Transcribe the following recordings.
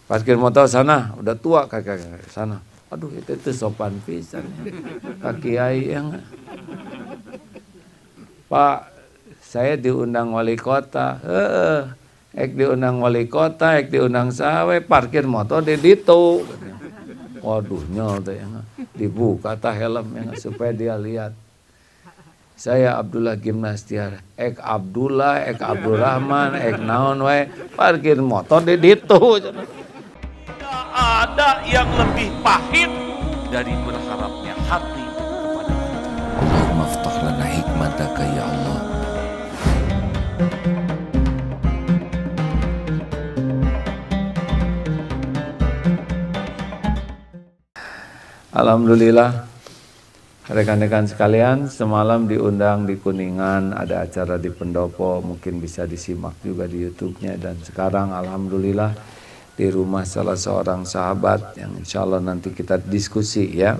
parkir motor sana, udah tua kakek sana. Aduh itu sopan pisan. Pak Kiai yang Pak, saya diundang wali kota. Ek diundang wali kota, ek diundang sawe, parkir motor di ditu. Waduh nyol teh dibuka tah helm supaya dia lihat. Saya Abdullah Gimnastiar, ek Abdullah, ek Abdurrahman, ek naon wae, parkir motor di ditu. Tidak ada yang lebih pahit dari berharapnya hati kepada kita. Allahumma aftah lana hikmataka ya Allah. Alhamdulillah, rekan-rekan sekalian, semalam diundang di Kuningan, ada acara di Pendopo, mungkin bisa disimak juga di YouTube-nya. Dan sekarang alhamdulillah di rumah salah seorang sahabat yang insya Allah nanti kita diskusi ya.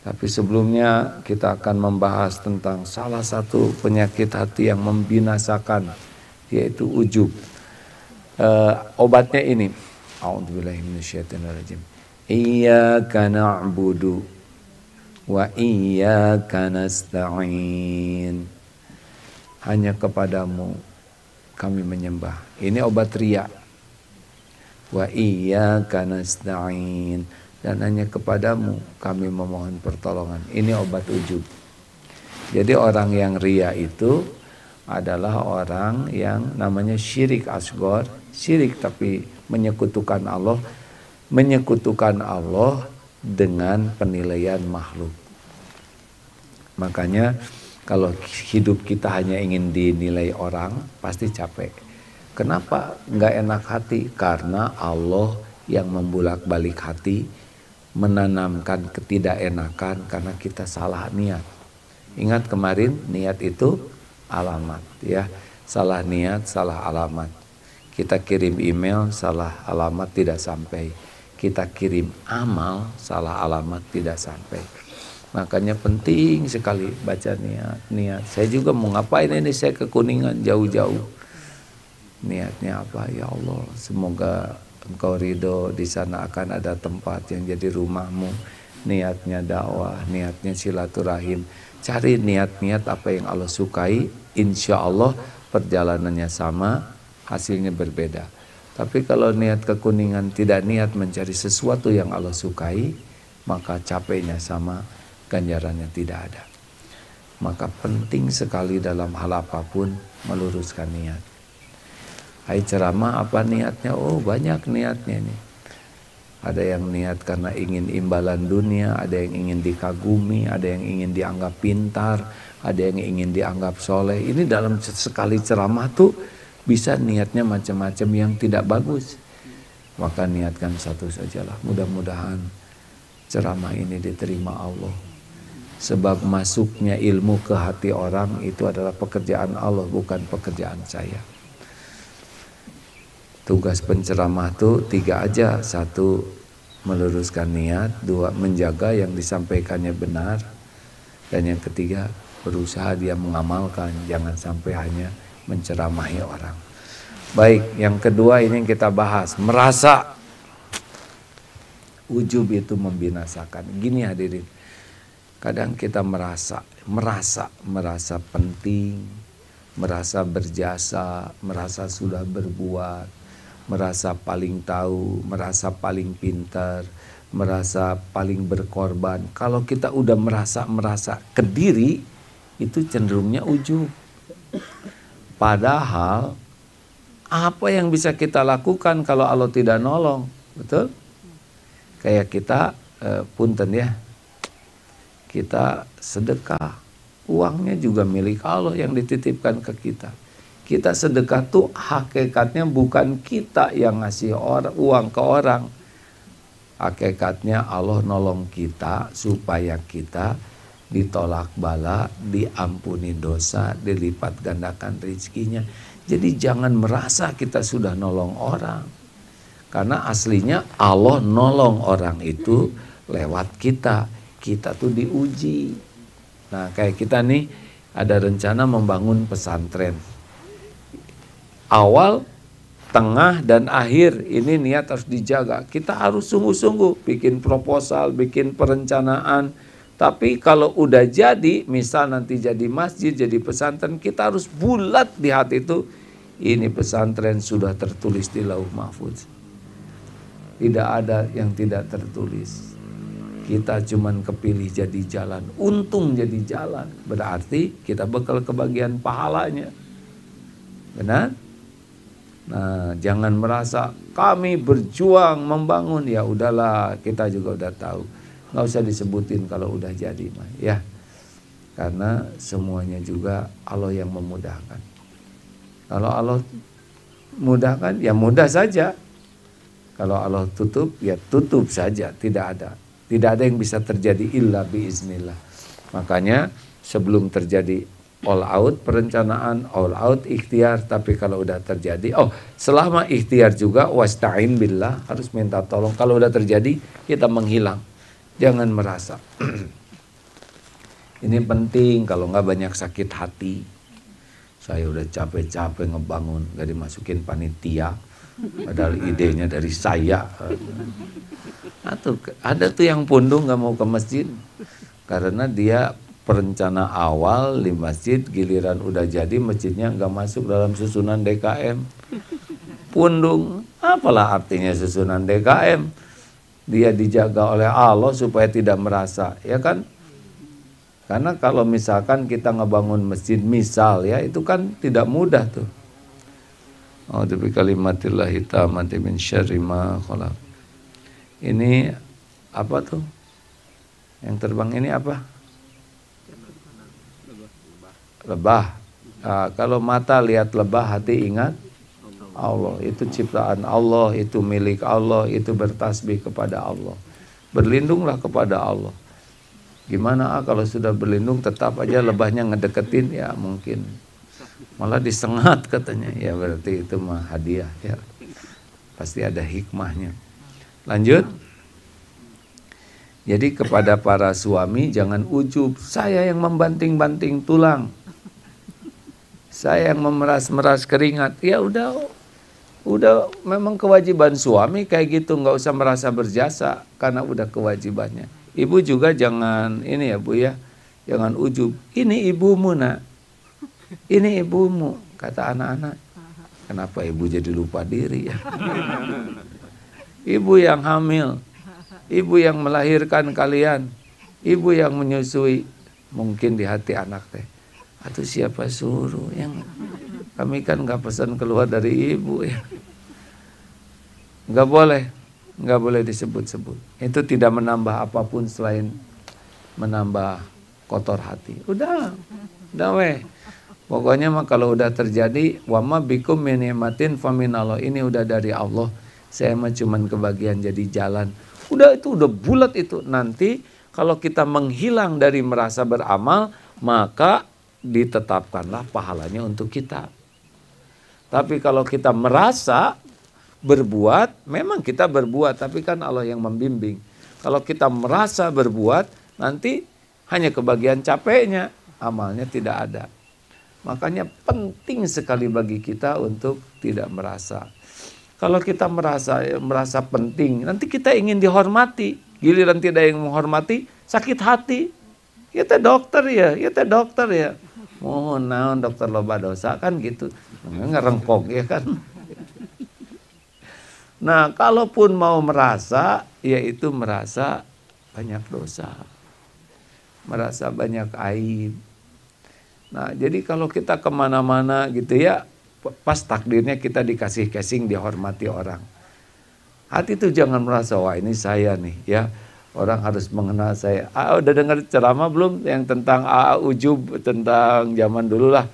Tapi sebelumnya kita akan membahas tentang salah satu penyakit hati yang membinasakan, yaitu ujub. Obatnya ini, a'udzubillahi minasyaitonirrajim. Iyyaka na'budu wa iyyaka nasta'in. Hanya kepadamu kami menyembah. Ini obat riya. Wa iyyaka nasta'in. Dan hanya kepadamu kami memohon pertolongan. Ini obat ujub. Jadi orang yang riya itu adalah orang yang namanya syirik asghar, syirik tapi menyekutukan Allah dengan penilaian makhluk. Makanya kalau hidup kita hanya ingin dinilai orang, pasti capek. Kenapa nggak enak hati? Karena Allah yang membulak-balik hati, menanamkan ketidakenakan karena kita salah niat. Ingat kemarin niat itu alamat ya. Salah niat, salah alamat. Kita kirim email, salah alamat tidak sampai. Kita kirim amal, salah alamat tidak sampai. Makanya penting sekali baca niat. Saya juga mau ngapain ini, saya ke Kuningan jauh-jauh. Niatnya apa? Ya Allah, semoga Engkau ridho, di sana akan ada tempat yang jadi rumahmu. Niatnya dakwah, niatnya silaturahim. Cari niat-niat apa yang Allah sukai. Insya Allah perjalanannya sama, hasilnya berbeda. Tapi kalau niat ke Kuningan tidak niat mencari sesuatu yang Allah sukai, maka capeknya sama, ganjarannya tidak ada. Maka penting sekali dalam hal apapun meluruskan niat. Hai ceramah apa niatnya? Oh banyak niatnya nih. Ada yang niat karena ingin imbalan dunia, ada yang ingin dikagumi, ada yang ingin dianggap pintar, ada yang ingin dianggap soleh. Ini dalam sekali ceramah tuh bisa niatnya macam-macam yang tidak bagus. Maka niatkan satu sajalah. Mudah-mudahan ceramah ini diterima Allah. Sebab masuknya ilmu ke hati orang itu adalah pekerjaan Allah, bukan pekerjaan saya. Tugas penceramah itu 3 aja. 1, meluruskan niat. 2, menjaga yang disampaikannya benar. Dan yang ketiga, berusaha dia mengamalkan. Jangan sampai hanya menceramahi orang. Baik, yang kedua ini yang kita bahas. Merasa. Ujub itu membinasakan. Gini hadirin. Kadang kita merasa penting, merasa berjasa, merasa sudah berbuat, merasa paling tahu, merasa paling pintar, merasa paling berkorban. Kalau kita udah merasa ke diri, itu cenderungnya ujub. Padahal apa yang bisa kita lakukan kalau Allah tidak nolong? Betul? Kayak kita punten ya. Kita sedekah. Uangnya juga milik Allah yang dititipkan ke kita. Kita sedekah tuh hakikatnya bukan kita yang ngasih uang ke orang. Hakikatnya Allah nolong kita supaya kita ditolak bala, diampuni dosa, dilipat gandakan rezekinya. Jadi jangan merasa kita sudah nolong orang. Karena aslinya Allah nolong orang itu lewat kita. Kita tuh diuji. Nah kayak kita nih ada rencana membangun pesantren. Awal tengah dan akhir ini niat harus dijaga. Kita harus sungguh-sungguh bikin proposal, bikin perencanaan. Tapi kalau udah jadi, misal nanti jadi masjid, jadi pesantren, kita harus bulat di hati itu. Ini pesantren sudah tertulis di Lauh Mahfuz. Tidak ada yang tidak tertulis. Kita cuman kepilih jadi jalan, untung jadi jalan. Berarti kita bakal kebagian pahalanya. Benar? Nah, jangan merasa kami berjuang membangun, ya udahlah, kita juga udah tahu. Nggak usah disebutin kalau udah jadi mah, ya. Karena semuanya juga Allah yang memudahkan. Kalau Allah mudahkan, ya mudah saja. Kalau Allah tutup, ya tutup saja, tidak ada. Tidak ada yang bisa terjadi illa biiznillah. Makanya sebelum terjadi all out perencanaan, all out ikhtiar, tapi kalau udah terjadi, selama ikhtiar juga wasta'in billah, harus minta tolong. Kalau udah terjadi, kita menghilang. Jangan merasa. Ini penting, kalau nggak banyak sakit hati. Saya udah capek-capek ngebangun, gak dimasukin panitia, padahal idenya dari saya. Ada tuh yang pundung nggak mau ke masjid, karena dia perencana awal di masjid, giliran udah jadi masjidnya nggak masuk dalam susunan DKM. Pundung, apalah artinya susunan DKM? Dia dijaga oleh Allah supaya tidak merasa, ya kan? Karena kalau misalkan kita ngebangun masjid, misal ya, itu kan tidak mudah tuh. A'udzu bikalimatillahi tammati min syarri ma khalaq. Ini apa tuh? Yang terbang ini apa? Lebah. Nah, kalau mata lihat lebah, hati ingat Allah. Itu ciptaan Allah, itu milik Allah, itu bertasbih kepada Allah. Berlindunglah kepada Allah. Gimana kalau sudah berlindung tetap aja lebahnya ngedeketin, ya mungkin malah disengat katanya. Ya berarti itu mah hadiah, ya. Pasti ada hikmahnya. Lanjut. Jadi kepada para suami jangan ujub, saya yang membanting-banting tulang, saya yang memeras-meras keringat. Ya udah memang kewajiban suami kayak gitu, nggak usah merasa berjasa karena udah kewajibannya. Ibu juga jangan ini ya Bu ya, jangan ujub. Ini ibumu nak, ini ibumu, kata anak-anak. Kenapa ibu jadi lupa diri ya? Ibu yang hamil, ibu yang melahirkan kalian, ibu yang menyusui. Mungkin di hati anak teh, atau siapa suruh, yang kami kan nggak pesan keluar dari ibu ya. Nggak boleh disebut-sebut. Itu tidak menambah apapun selain menambah kotor hati. Udah weh. Pokoknya mah kalau udah terjadi, wama bikum min ni'matin faminallah, ini udah dari Allah. Saya mah cuman kebagian jadi jalan. Udah itu udah bulat itu. Nanti kalau kita menghilang dari merasa beramal, maka ditetapkanlah pahalanya untuk kita. Tapi kalau kita merasa berbuat, memang kita berbuat, tapi kan Allah yang membimbing. Kalau kita merasa berbuat, nanti hanya kebagian capeknya, amalnya tidak ada. Makanya penting sekali bagi kita untuk tidak merasa. Kalau kita merasa penting, nanti kita ingin dihormati. Giliran tidak yang menghormati, sakit hati. Ya teh dokter ya. Mohon naon dokter loba dosa kan gitu. Ngerengkok ya kan. Nah, kalaupun mau merasa, yaitu merasa banyak dosa. Merasa banyak aib. Nah, jadi kalau kita kemana-mana gitu ya, pas takdirnya kita dikasih casing, dihormati orang. Hati itu jangan merasa, wah ini saya nih ya, orang harus mengenal saya. Udah dengar ceramah belum yang tentang ujub, tentang zaman dulu lah,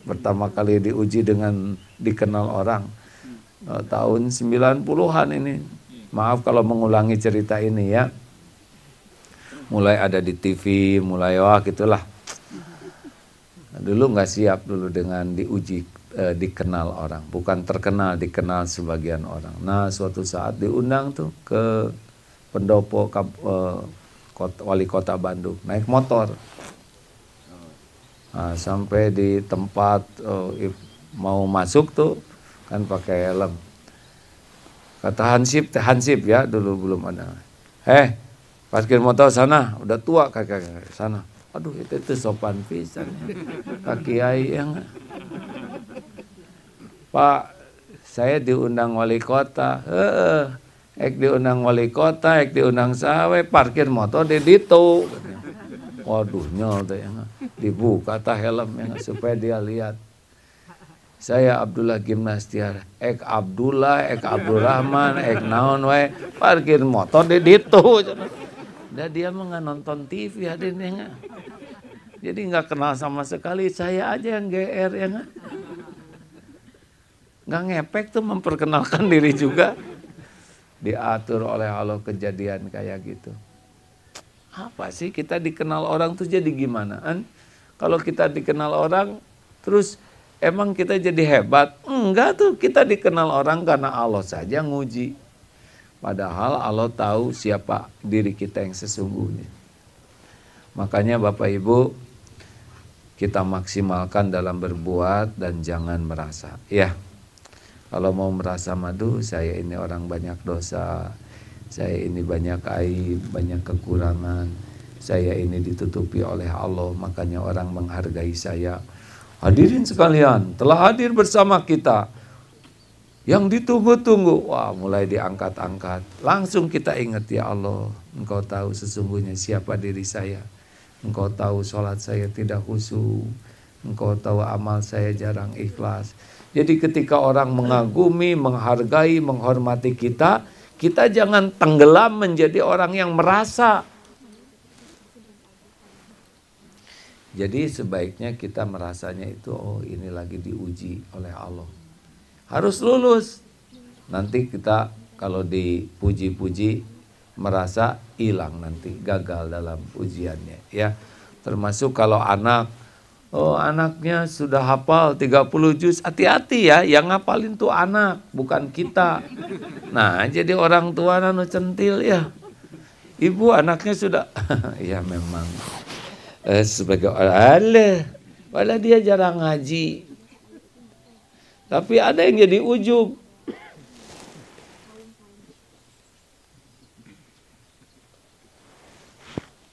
pertama kali diuji dengan dikenal orang. Tahun 90-an ini, maaf kalau mengulangi cerita ini ya, mulai ada di TV, mulai gitulah. Dulu nggak siap dulu dengan diuji, dikenal orang, bukan terkenal, dikenal sebagian orang. Nah, suatu saat diundang tuh ke pendopo wali kota Bandung, naik motor. Nah, sampai di tempat mau masuk tuh, kan pakai helm. Kata Hansip ya, dulu belum ada. Parkir motor sana, udah tua kakak sana. Aduh itu sopan pisan ya. Kak Kiai yang Pak, saya diundang wali kota. Diundang wali kota, diundang sawe, parkir motor di ditu. Waduh nyol tuh yang dibuka tah helm yang supaya dia lihat. Saya Abdullah Gimnastiar, Abdullah, Abdurrahman, naon wae, parkir motor di ditu. Dan dia nggak nonton TV hadirnya. Jadi nggak kenal sama sekali, saya aja yang GR ya nggak ngepek tuh memperkenalkan diri juga. Diatur oleh Allah kejadian kayak gitu. Apa sih kita dikenal orang tuh jadi gimana? Kalau kita dikenal orang terus emang kita jadi hebat? Enggak tuh, kita dikenal orang karena Allah saja nguji. Padahal Allah tahu siapa diri kita yang sesungguhnya. Makanya Bapak Ibu, kita maksimalkan dalam berbuat dan jangan merasa. Ya, kalau mau merasa madu, saya ini orang banyak dosa, saya ini banyak aib, banyak kekurangan, saya ini ditutupi oleh Allah, makanya orang menghargai saya. Hadirin sekalian, telah hadir bersama kita yang ditunggu-tunggu. Wah, mulai diangkat-angkat. Langsung kita ingat, ya Allah, Engkau tahu sesungguhnya siapa diri saya. Engkau tahu sholat saya tidak khusyuk. Engkau tahu amal saya jarang ikhlas. Jadi ketika orang mengagumi, menghargai, menghormati kita, kita jangan tenggelam menjadi orang yang merasa. Jadi sebaiknya kita merasanya itu, oh ini lagi diuji oleh Allah. Harus lulus. Nanti kita kalau dipuji-puji merasa hilang nanti, gagal dalam ujiannya ya. Termasuk kalau anak, oh anaknya sudah hafal 30 juz, hati-hati ya, yang ngapalin tuh anak, bukan kita. Nah, jadi orang tua nanu centil ya. Ibu anaknya sudah ya memang sebagai orang walau dia jarang ngaji. Tapi ada yang jadi ujub.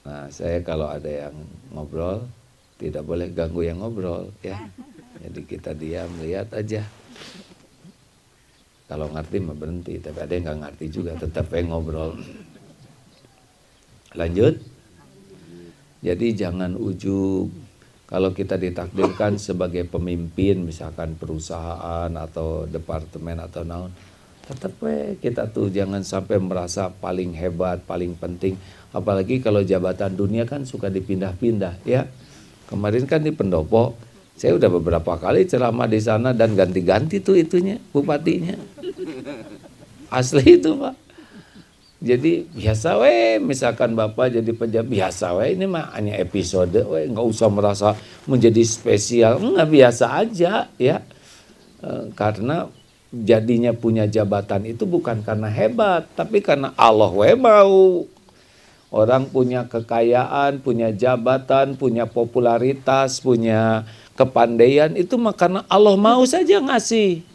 Nah, saya kalau ada yang ngobrol, tidak boleh ganggu yang ngobrol ya. Jadi kita diam, lihat aja. Kalau ngerti mah berhenti, tapi ada yang nggak ngerti juga, tetap yang ngobrol. Lanjut. Jadi jangan ujub. Kalau kita ditakdirkan sebagai pemimpin, misalkan perusahaan atau departemen atau naon, tetap kita tuh jangan sampai merasa paling hebat, paling penting. Apalagi kalau jabatan dunia kan suka dipindah-pindah ya. Kemarin kan di Pendopo, saya udah beberapa kali ceramah di sana dan ganti-ganti tuh itunya, bupatinya. Asli itu Pak. Jadi biasa misalkan Bapak jadi pejabat biasa ini mah hanya episode nggak usah merasa menjadi spesial, nggak biasa aja ya. Karena jadinya punya jabatan itu bukan karena hebat, tapi karena Allah mau. Orang punya kekayaan, punya jabatan, punya popularitas, punya kepandaian itu mah karena Allah mau saja ngasih.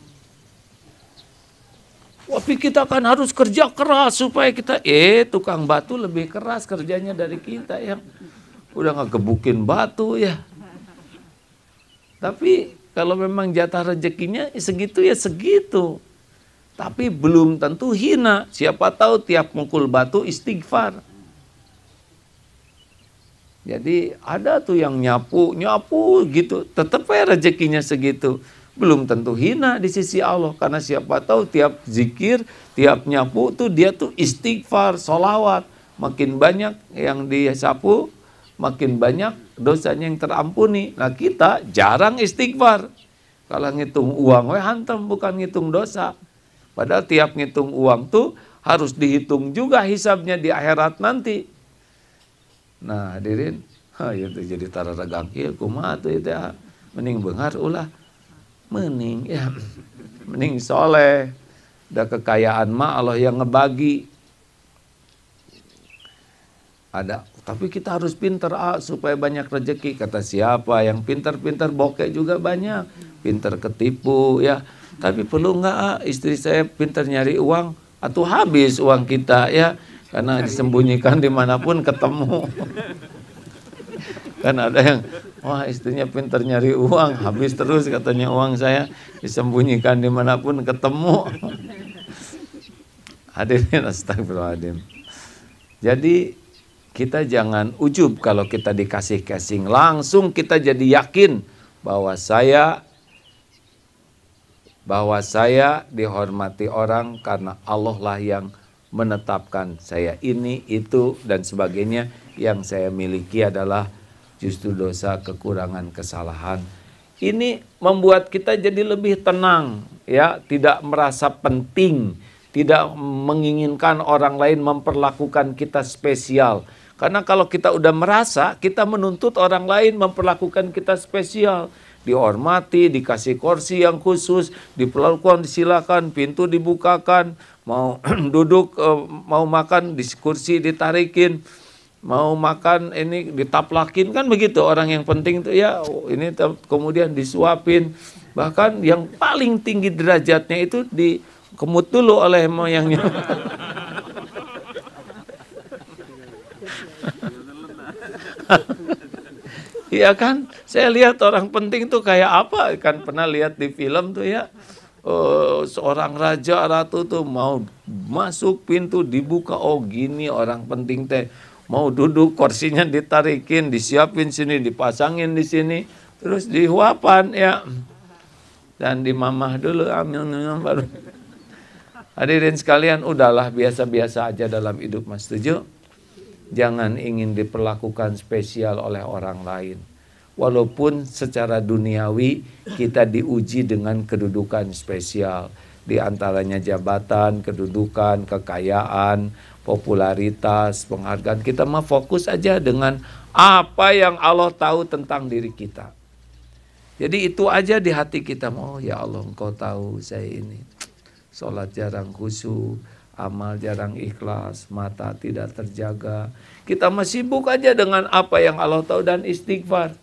Tapi kita kan harus kerja keras supaya kita, tukang batu lebih keras kerjanya dari kita yang udah ngegebukin batu ya. Tapi kalau memang jatah rezekinya segitu ya segitu. Tapi belum tentu hina. Siapa tahu tiap mukul batu istighfar. Jadi ada tuh yang nyapu gitu, tetap rezekinya segitu. Belum tentu hina di sisi Allah, karena siapa tahu tiap zikir, tiap nyapu tuh dia tuh istighfar, sholawat. Makin banyak yang disapu, makin banyak dosanya yang terampuni. Nah kita jarang istighfar. Kalau ngitung uang hantam, bukan ngitung dosa. Padahal tiap ngitung uang tuh harus dihitung juga hisabnya di akhirat nanti. Nah hadirin, itu jadi tararagang ieu kumaha tuh itu ya. Mending beungar ulah. Mending ya, mending soleh. Udah kekayaan mah Allah yang ngebagi. Ada, tapi kita harus pinter supaya banyak rezeki. Kata siapa? Yang pinter-pinter bokeh juga banyak. Pinter ketipu ya. Tapi perlu nggak istri saya pintar nyari uang atau habis uang kita ya, karena disembunyikan dimanapun ketemu. Kan ada yang wah istrinya pintar nyari uang, habis terus katanya uang saya, disembunyikan dimanapun ketemu. Hadirin astagfirullahaladzim. Jadi kita jangan ujub kalau kita dikasih casing. Langsung kita jadi yakin bahwa saya dihormati orang karena Allah lah yang menetapkan saya ini, itu, dan sebagainya. Yang saya miliki adalah justru dosa, kekurangan, kesalahan. Ini membuat kita jadi lebih tenang, ya, tidak merasa penting, tidak menginginkan orang lain memperlakukan kita spesial. Karena kalau kita udah merasa, kita menuntut orang lain memperlakukan kita spesial. Dihormati, dikasih kursi yang khusus, diperlakukan, disilakan, pintu dibukakan, mau duduk, mau makan, di kursi ditarikin, mau makan ini ditaplakin, kan begitu. Orang yang penting itu ya, ini kemudian disuapin. Bahkan yang paling tinggi derajatnya itu dikemut dulu oleh moyangnya. Iya kan, saya lihat orang penting tuh kayak apa, kan pernah lihat di film tuh ya, seorang raja ratu tuh mau masuk pintu dibuka, oh gini orang penting teh, mau duduk kursinya ditarikin, disiapin sini, dipasangin di sini, terus dihuapan ya, dan dimamah dulu, ambil baru. Hadirin sekalian, udahlah biasa-biasa aja dalam hidup, Mas, setuju? Jangan ingin diperlakukan spesial oleh orang lain. Walaupun secara duniawi kita diuji dengan kedudukan spesial. Di antaranya jabatan, kedudukan, kekayaan, popularitas, penghargaan. Kita mah fokus aja dengan apa yang Allah tahu tentang diri kita. Jadi itu aja di hati kita. Oh ya Allah, Engkau tahu saya ini sholat jarang khusyuk, amal jarang ikhlas, mata tidak terjaga. Kita masih sibuk aja dengan apa yang Allah tahu dan istighfar.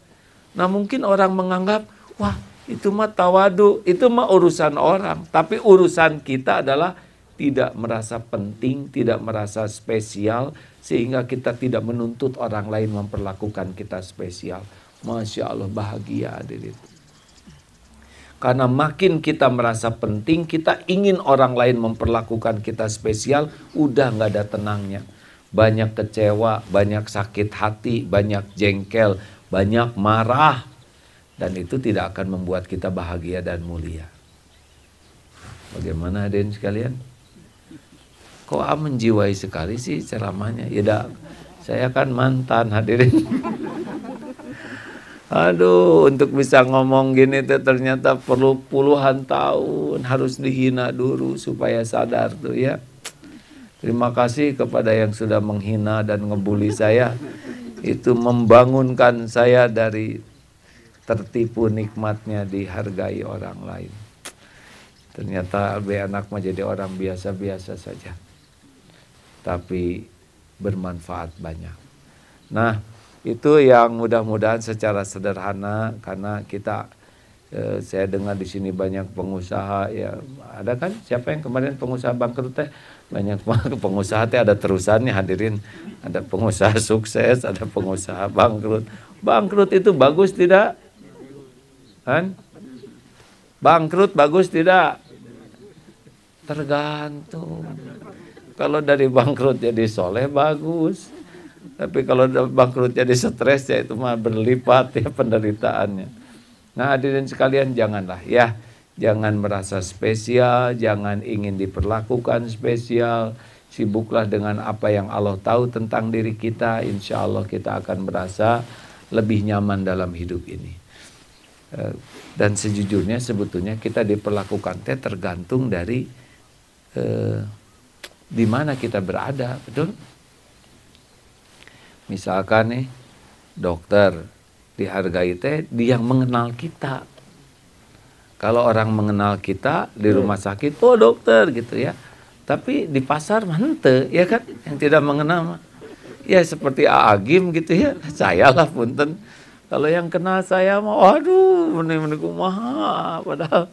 Nah mungkin orang menganggap, wah itu mah tawadu, itu mah urusan orang. Tapi urusan kita adalah tidak merasa penting, tidak merasa spesial, sehingga kita tidak menuntut orang lain memperlakukan kita spesial. Masya Allah, bahagia hadirin. Karena makin kita merasa penting, kita ingin orang lain memperlakukan kita spesial, udah nggak ada tenangnya. Banyak kecewa, banyak sakit hati, banyak jengkel, banyak marah. Dan itu tidak akan membuat kita bahagia dan mulia. Bagaimana hadirin sekalian? Kok menjiwai sekali sih ceramahnya? Ya saya kan mantan hadirin. Aduh, untuk bisa ngomong gini ternyata perlu puluhan tahun, harus dihina dulu supaya sadar tuh ya. Terima kasih kepada yang sudah menghina dan ngebully saya. Itu membangunkan saya dari tertipu nikmatnya dihargai orang lain. Ternyata LB anak mah jadi orang biasa-biasa saja. Tapi bermanfaat banyak. Nah, itu yang mudah-mudahan secara sederhana, karena kita saya dengar di sini banyak pengusaha ya, ada kan siapa yang kemarin pengusaha bangkrut teh, banyak pengusaha teh ada terusannya hadirin, ada pengusaha sukses, ada pengusaha bangkrut. Bangkrut itu bagus tidak? Kan? Bangkrut bagus tidak? Tergantung. Kalau dari bangkrut jadi soleh bagus. Tapi kalau bangkrut jadi stres ya itu mah berlipat ya penderitaannya. Nah hadirin sekalian, janganlah ya. Jangan merasa spesial, jangan ingin diperlakukan spesial. Sibuklah dengan apa yang Allah tahu tentang diri kita. Insya Allah kita akan merasa lebih nyaman dalam hidup ini. Dan sejujurnya sebetulnya kita diperlakukan tergantung dari di mana kita berada, betul? Misalkan nih, dokter dihargai teh dia yang mengenal kita. Kalau orang mengenal kita di rumah sakit, oh dokter gitu ya. Tapi di pasar henteu ya kan, yang tidak mengenal. Ya seperti Agim gitu ya, saya lah punten. Kalau yang kenal saya mah, waduh, meni kumaha, padahal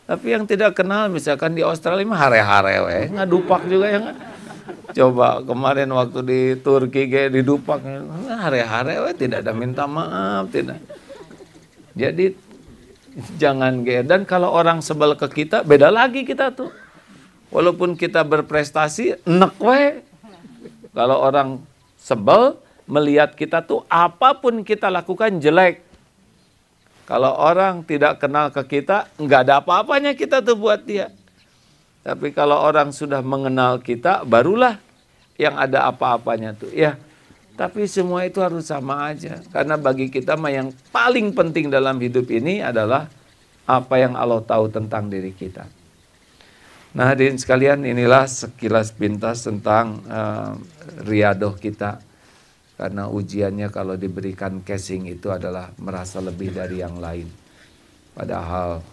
Tapi yang tidak kenal misalkan di Australia mah hare-hare ngadupak juga ya nggak? Coba kemarin waktu di Turki kayak didupak hare-hare tidak ada minta maaf, tidak. Jadi jangan dan kalau orang sebel ke kita beda lagi kita tuh. Walaupun kita berprestasi enek we. Kalau orang sebel melihat kita tuh apapun kita lakukan jelek. Kalau orang tidak kenal ke kita nggak ada apa-apanya kita tuh buat dia. Tapi kalau orang sudah mengenal kita, barulah yang ada apa-apanya tuh. Ya, tapi semua itu harus sama aja. Karena bagi kita mah yang paling penting dalam hidup ini adalah apa yang Allah tahu tentang diri kita. Nah, hadirin sekalian, inilah sekilas pintas tentang riadoh kita. Karena ujiannya kalau diberikan casing itu adalah merasa lebih dari yang lain. Padahal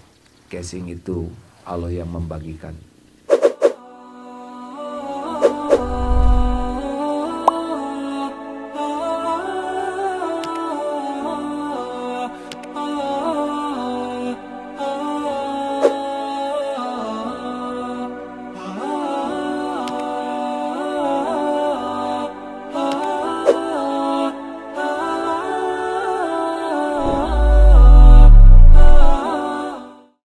casing itu Allah yang membagikan.